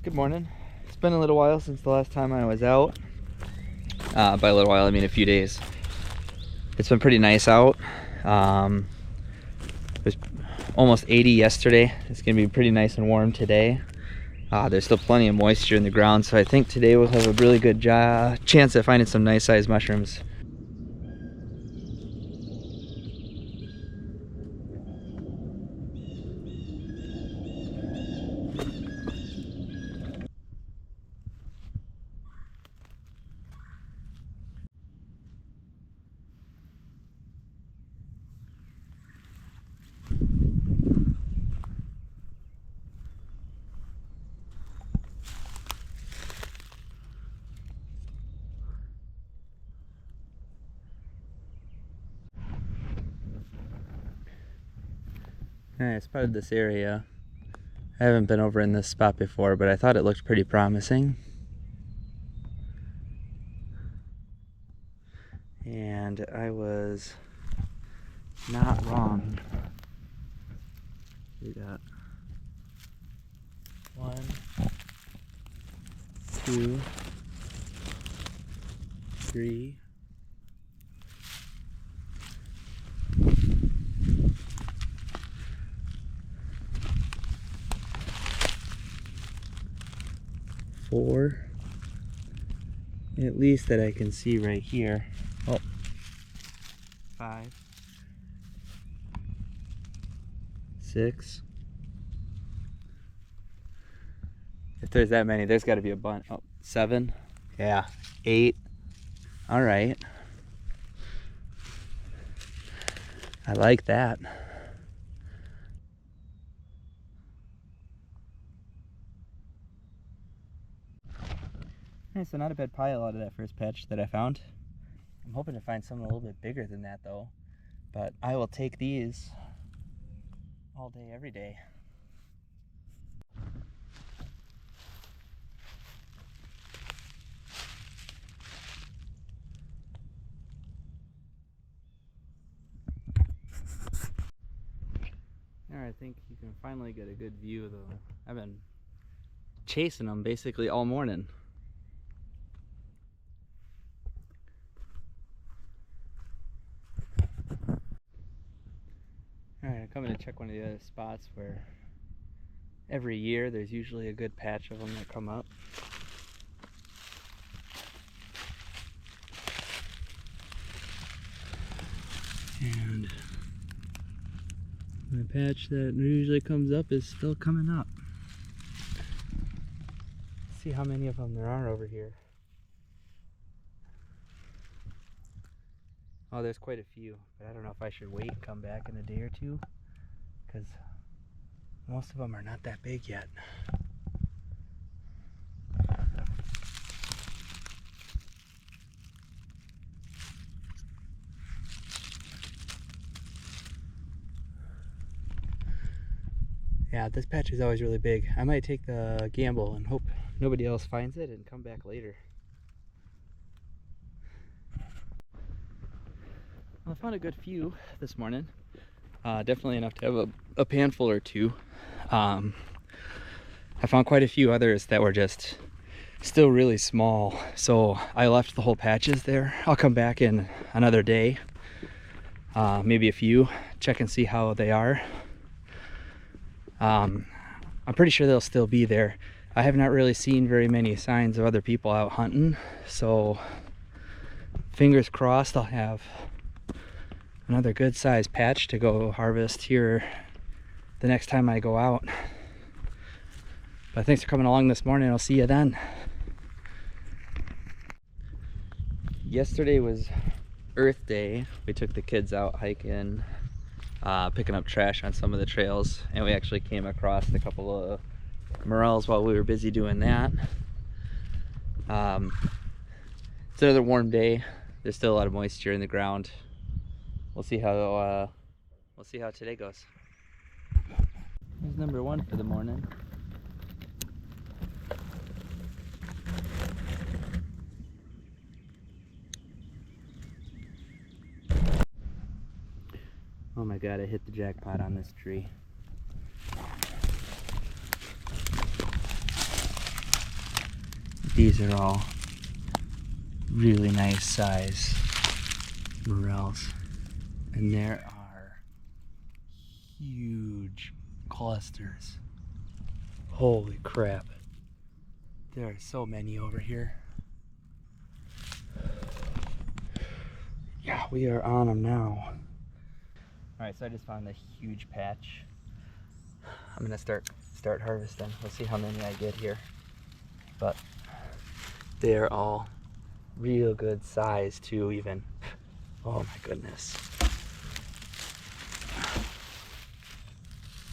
Good morning. It's been a little while since the last time I was out. By a little while, I mean a few days. It's been pretty nice out. It was almost 80 yesterday. It's gonna be pretty nice and warm today. There's still plenty of moisture in the ground, so I think today we'll have a really good chance at finding some nice sized mushrooms. I spotted this area. I haven't been over in this spot before, but I thought it looked pretty promising. And I was not wrong. We got 1, 2, 3, 4, at least that I can see right here. Oh, 5, 6. If there's that many, there's got to be a bunch. Oh, 7. Yeah, 8. All right. I like that. Okay, so not a bad pile out of that first patch that I found. I'm hoping to find something a little bit bigger than that though. But I will take these all day, every day. There, I think you can finally get a good view of them. I've been chasing them basically all morning. Alright, I'm coming to check one of the other spots where every year there's usually a good patch of them that come up. And the patch that usually comes up is still coming up. Let's see how many of them there are over here. Oh, there's quite a few, but I don't know if I should wait and come back in a day or two, because most of them are not that big yet. Yeah, this patch is always really big. I might take the gamble and hope nobody else finds it and come back later. Well, I found a good few this morning. Definitely enough to have a handful or two. I found quite a few others that were just still really small, so I left the whole patches there. I'll come back in another day, maybe a few, check and see how they are. I'm pretty sure they'll still be there. I have not really seen very many signs of other people out hunting, so fingers crossed I'll have another good sized patch to go harvest here the next time I go out. But thanks for coming along this morning. I'll see you then. Yesterday was Earth Day. We took the kids out hiking, picking up trash on some of the trails, and we actually came across a couple of Morels while we were busy doing that. It's another warm day. There's still a lot of moisture in the ground. We'll see how today goes. Here's number 1 for the morning. Oh my god, I hit the jackpot on this tree. these are all really nice size morels. And there are huge clusters. Holy crap. There are so many over here. Yeah, we are on them now. Alright, so I just found a huge patch. I'm gonna start harvesting. We'll see how many I get here. But they're all real good size too, even. Oh my goodness.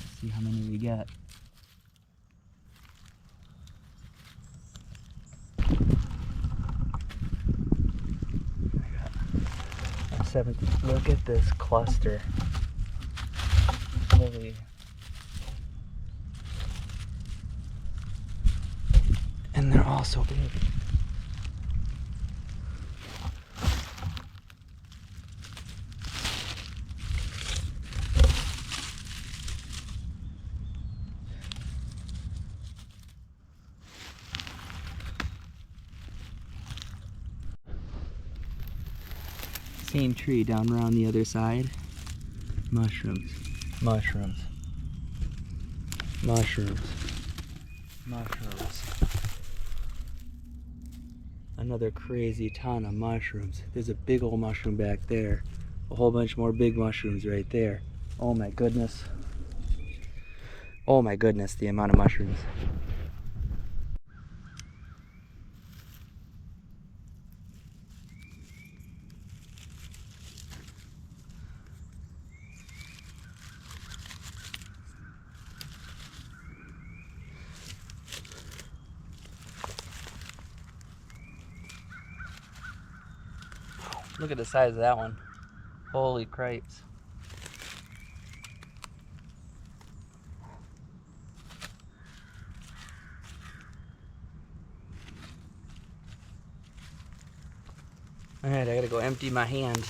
Let's see how many we get. Look at this cluster. Holy. And they're all so big. Same tree down around the other side. Mushrooms, mushrooms, mushrooms, mushrooms. Another crazy ton of mushrooms. There's a big old mushroom back there. A whole bunch more big mushrooms right there. Oh my goodness. Oh my goodness, the amount of mushrooms. Look at the size of that one. Holy cripes. Alright, I gotta go empty my hand.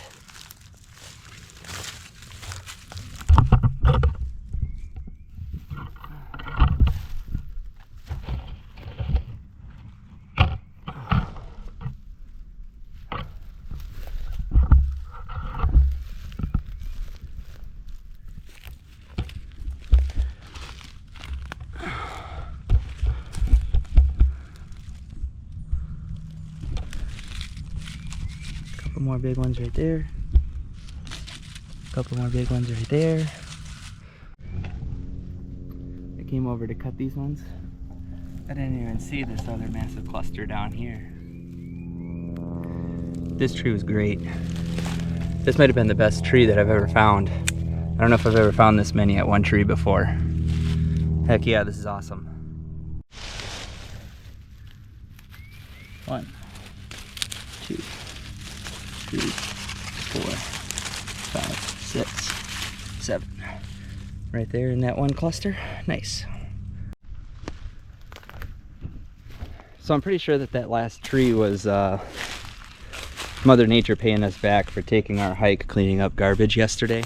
Couple more big ones right there. Couple more big ones right there. I came over to cut these ones. I didn't even see this other massive cluster down here. This tree was great. This might have been the best tree that I've ever found. I don't know if I've ever found this many at one tree before. Heck yeah, this is awesome. 1, 2, 3, 4, 5, 6, 7. Right there in that one cluster. Nice. So I'm pretty sure that that last tree was Mother Nature paying us back for taking our hike cleaning up garbage yesterday.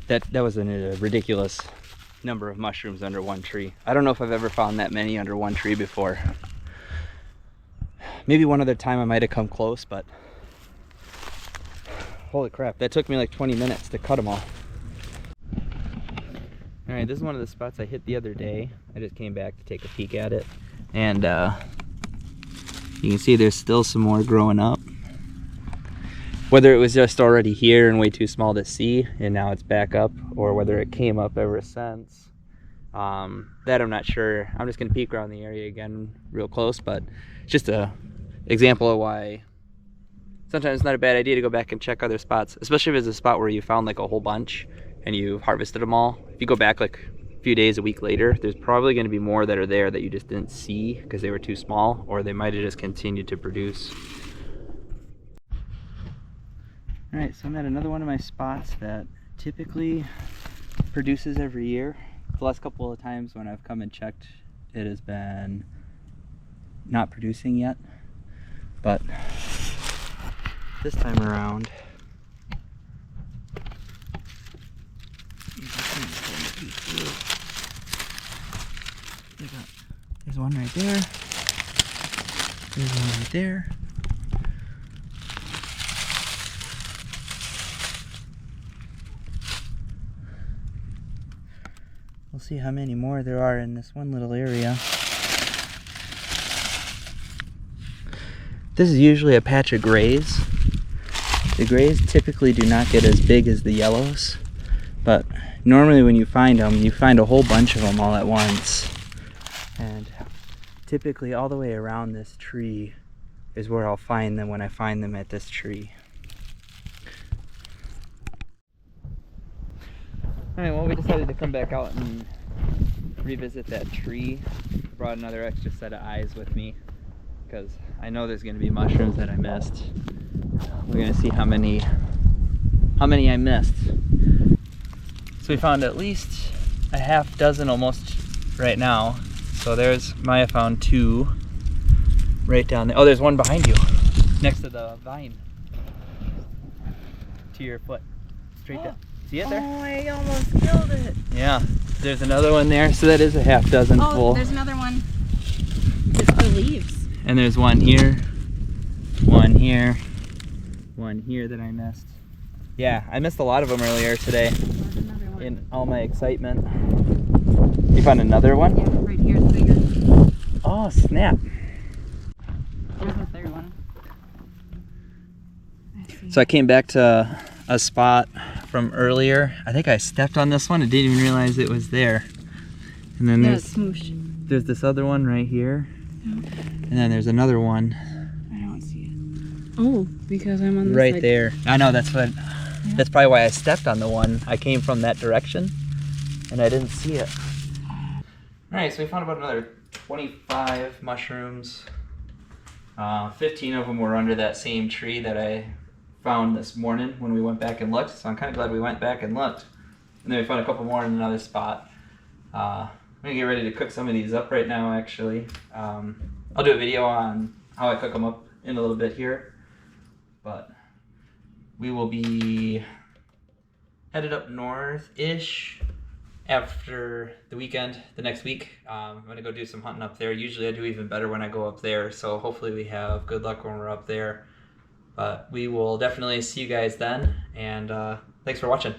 That was a ridiculous number of mushrooms under one tree. I don't know if I've ever found that many under one tree before. Maybe one other time I might have come close, but holy crap, that took me like 20 minutes to cut them all. Alright, this is one of the spots I hit the other day. I just came back to take a peek at it. And you can see there's still some more growing up. Whether it was just already here and way too small to see and now it's back up, or whether it came up ever since, that I'm not sure. I'm just gonna peek around the area again real close, but it's just a example of why sometimes it's not a bad idea to go back and check other spots, especially if it's a spot where you found like a whole bunch and you harvested them all. If you go back like a few days, a week later, there's probably going to be more that are there that you just didn't see because they were too small, or they might have just continued to produce. Alright, so I'm at another one of my spots that typically produces every year. The last couple of times when I've come and checked, it has been not producing yet, but this time around there's one right there. There's one right there. We'll see how many more there are in this one little area. This is usually a patch of grays. The grays typically do not get as big as the yellows, but normally when you find them, you find a whole bunch of them all at once. And typically all the way around this tree is where I'll find them when I find them at this tree. Alright, well, we decided to come back out and revisit that tree. Brought another extra set of eyes with me because I know there's going to be mushrooms that I missed. We're going to see how many I missed. So we found at least a half dozen almost right now. So there's Maya found 2 right down there. Oh, there's one behind you next to the vine to your foot. Straight down. See it there? Oh, I almost killed it. Yeah, there's another one there, so that is a half dozen full. Oh, there's another one. It's the leaves. And there's one here, one here, one here that I missed. Yeah, I missed a lot of them earlier today. There's another one. In all my excitement. You found another one? Yeah, right here, it's bigger. Oh, snap. There's the third one. So I came back to a spot from earlier. I think I stepped on this one and didn't even realize it was there. And then there's this other one right here. And then there's another one. I don't see it. Oh, because I'm on the right side. there. I know, that's probably why I stepped on the one. I came from that direction and I didn't see it. Alright, so we found about another 25 mushrooms. 15 of them were under that same tree that I found this morning when we went back and looked, so I'm kind of glad we went back and looked. And then we found a couple more in another spot. I'm gonna get ready to cook some of these up right now, actually. I'll do a video on how I cook them up in a little bit here, but we will be headed up north-ish after the weekend, the next week. I'm gonna go do some hunting up there. Usually I do even better when I go up there, so hopefully we have good luck when we're up there. But we will definitely see you guys then, and thanks for watching.